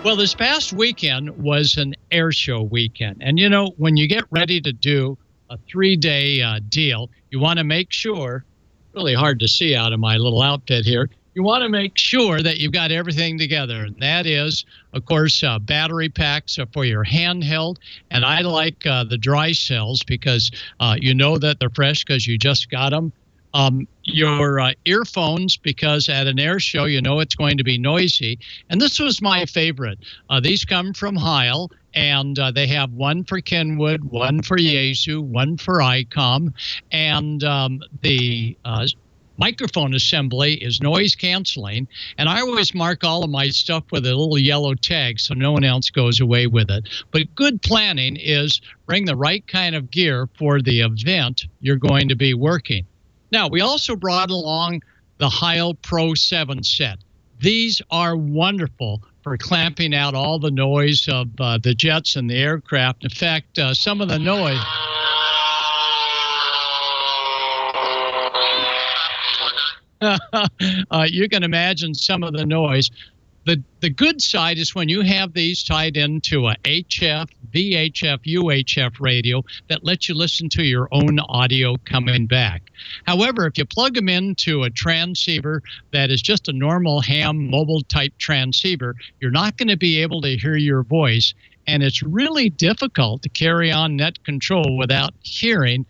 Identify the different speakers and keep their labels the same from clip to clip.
Speaker 1: Well, this past weekend was an Airshow weekend. And, you know, when you get ready to do a 3-day deal, you want to make sure, really hard to see out of my little outfit here, you want to make sure that you've got everything together. And that is, of course, battery packs for your handheld. And I like the dry cells because you know that they're fresh because you just got them. Your earphones, because at an air show, you know it's going to be noisy. And this was my favorite. These come from Heil, and they have one for Kenwood, one for Yaesu, one for ICOM. And the microphone assembly is noise canceling. And I always mark all of my stuff with a little yellow tag so no one else goes away with it. But good planning is bring the right kind of gear for the event you're going to be working. Now, we also brought along the Heil Pro 7 set. These are wonderful for clamping out all the noise of the jets and the aircraft. In fact, some of the noise... you can imagine some of the noise. The good side is when you have these tied into a HF, VHF, UHF radio that lets you listen to your own audio coming back. However, if you plug them into a transceiver that is just a normal ham mobile type transceiver, you're not going to be able to hear your voice. And it's really difficult to carry on net control without hearing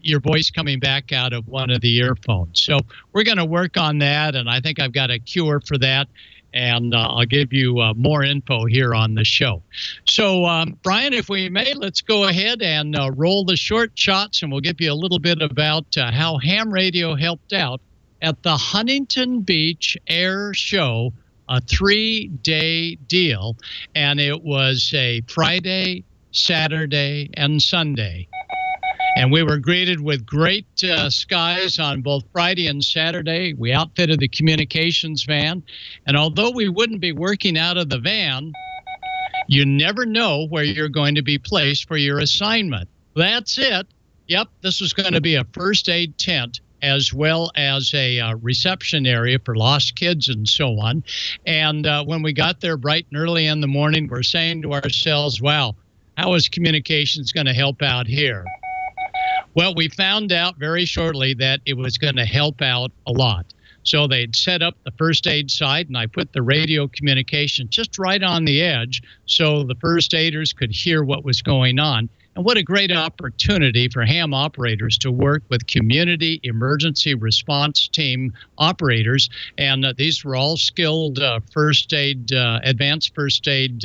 Speaker 1: your voice coming back out of one of the earphones. So we're going to work on that, and I think I've got a cure for that. And I'll give you more info here on the show. So, Brian, if we may, let's go ahead and roll the short shots, and we'll give you a little bit about how ham radio helped out at the Huntington Beach Air Show, a 3-day deal. And it was a Friday, Saturday, and Sunday. And we were greeted with great skies on both Friday and Saturday. We outfitted the communications van. And although we wouldn't be working out of the van, you never know where you're going to be placed for your assignment. That's it. Yep, this was going to be a first aid tent as well as a reception area for lost kids and so on. And when we got there bright and early in the morning, we're saying to ourselves, wow, how is communications going to help out here? Well, we found out very shortly that it was going to help out a lot. So they'd set up the first aid side, and I put the radio communication just right on the edge so the first aiders could hear what was going on. And what a great opportunity for ham operators to work with community emergency response team operators. And these were all skilled first aid, advanced first aid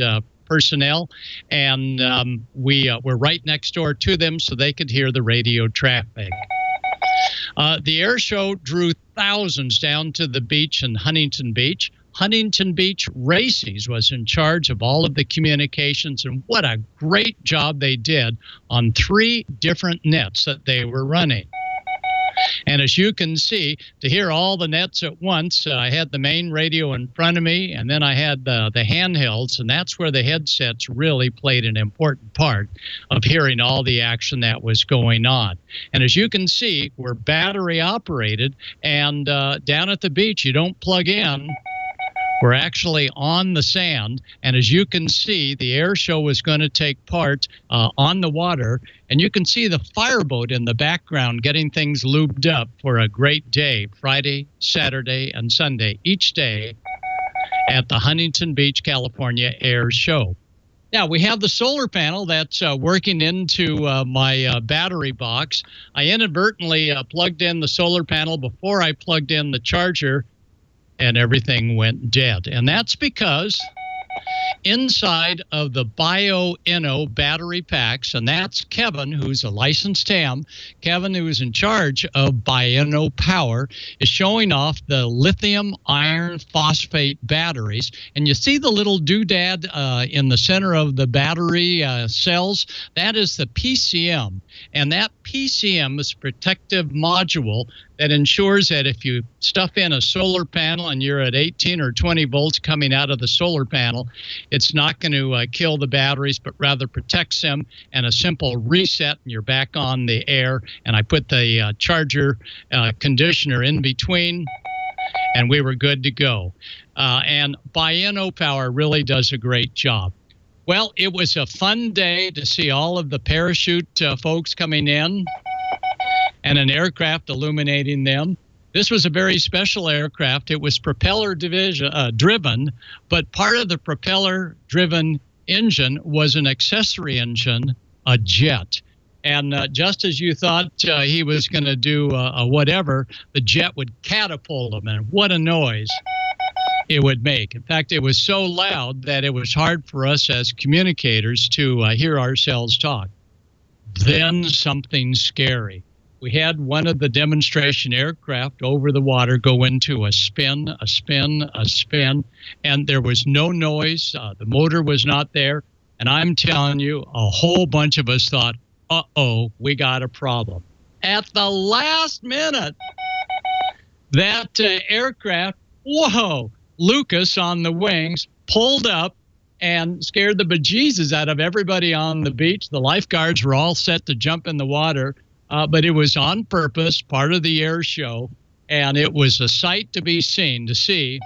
Speaker 1: personnel, and we were right next door to them so they could hear the radio traffic. The air show drew thousands down to the beach in Huntington Beach. Huntington Beach Races was in charge of all of the communications, and what a great job they did on 3 different nets that they were running. And as you can see, to hear all the nets at once, I had the main radio in front of me, and then I had the handhelds, and that's where the headsets really played an important part of hearing all the action that was going on. And as you can see, we're battery operated, and down at the beach, you don't plug in. We're actually on the sand, and as you can see, the air show is going to take part on the water, and you can see the fireboat in the background getting things lubed up for a great day, Friday, Saturday, and Sunday, each day at the Huntington Beach, California Air Show. Now, we have the solar panel that's working into my battery box. I inadvertently plugged in the solar panel before I plugged in the charger, and everything went dead. And that's because inside of the Bio-Inno battery packs, and that's Kevin, who's a licensed ham, Kevin, who is in charge of Bio-Inno Power, is showing off the lithium iron phosphate batteries. And you see the little doodad in the center of the battery cells? That is the PCM. And that PCM is a protective module that ensures that if you stuff in a solar panel and you're at 18 or 20 volts coming out of the solar panel, it's not going to kill the batteries, but rather protects them, and a simple reset and you're back on the air. And I put the charger conditioner in between, and we were good to go. And Bieno Power really does a great job. Well, it was a fun day to see all of the parachute folks coming in and an aircraft illuminating them. This was a very special aircraft. It was propeller driven, but part of the propeller-driven engine was an accessory engine, a jet. And just as you thought he was going to do a whatever, the jet would catapult him, and what a noise it would make. In fact, it was so loud that it was hard for us as communicators to hear ourselves talk. Then something scary. We had one of the demonstration aircraft over the water go into a spin, and there was no noise. The motor was not there. And I'm telling you, a whole bunch of us thought, uh-oh, we got a problem. At the last minute, that aircraft, whoa, Lucas on the wings, pulled up and scared the bejesus out of everybody on the beach. The lifeguards were all set to jump in the water. But it was on purpose, part of the air show, and it was a sight to be seen, to see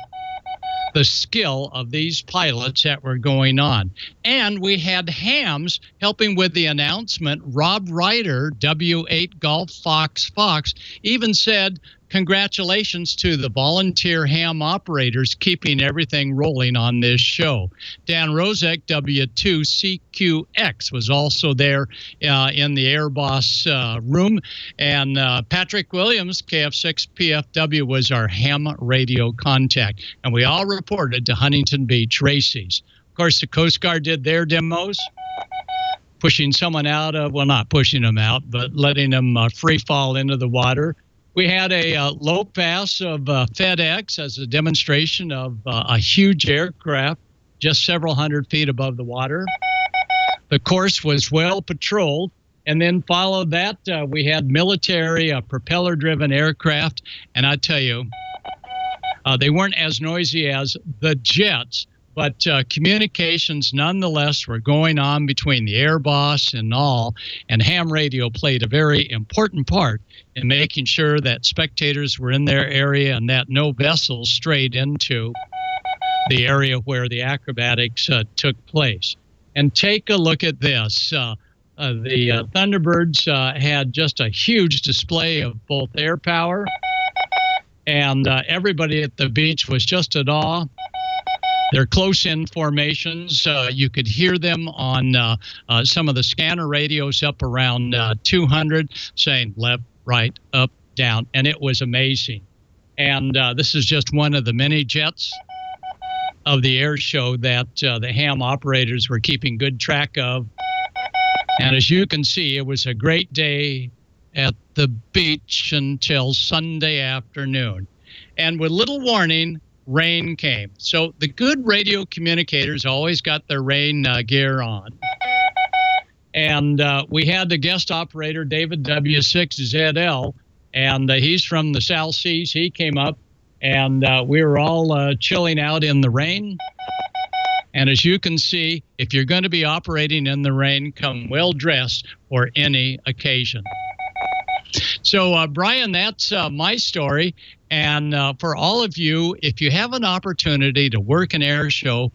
Speaker 1: the skill of these pilots that were going on. And we had hams helping with the announcement. Rob Ryder, W8 Golf Fox, even said, congratulations to the volunteer ham operators keeping everything rolling on this show. Dan Rozek, W2CQX, was also there in the Air Boss room. And Patrick Williams, KF6PFW, was our ham radio contact. And we all reported to Huntington Beach Races. Of course, the Coast Guard did their demos, pushing someone out of, well, not pushing them out, but letting them free fall into the water. We had a low pass of FedEx as a demonstration of a huge aircraft just several hundred feet above the water. The course was well patrolled. And then followed that, we had military propeller-driven aircraft. And I tell you, they weren't as noisy as the jets, but communications nonetheless were going on between the Air Boss and all. And ham radio played a very important part in making sure that spectators were in their area and that no vessels strayed into the area where the acrobatics took place. And take a look at this. The Thunderbirds had just a huge display of both air power, and everybody at the beach was just at awe. They're close-in formations. You could hear them on some of the scanner radios up around 200 saying left, right, up, down, and it was amazing. And this is just one of the many jets of the air show that the ham operators were keeping good track of. And as you can see, it was a great day at the beach until Sunday afternoon. And with little warning, rain came. So the good radio communicators always got their rain gear on. And we had the guest operator, David W6ZL, and he's from the South Seas. He came up, and we were all chilling out in the rain. And as you can see, if you're going to be operating in the rain, come well-dressed for any occasion. So, Brian, that's my story. And for all of you, if you have an opportunity to work an air show,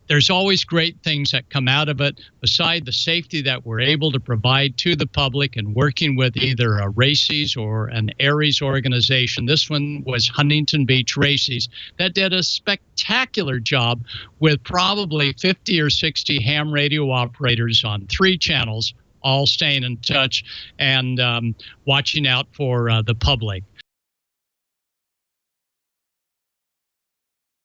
Speaker 1: there's always great things that come out of it, beside the safety that we're able to provide to the public and working with either a Races or an Aries organization. This one was Huntington Beach Races that did a spectacular job with probably 50 or 60 ham radio operators on 3 channels, all staying in touch and watching out for the public.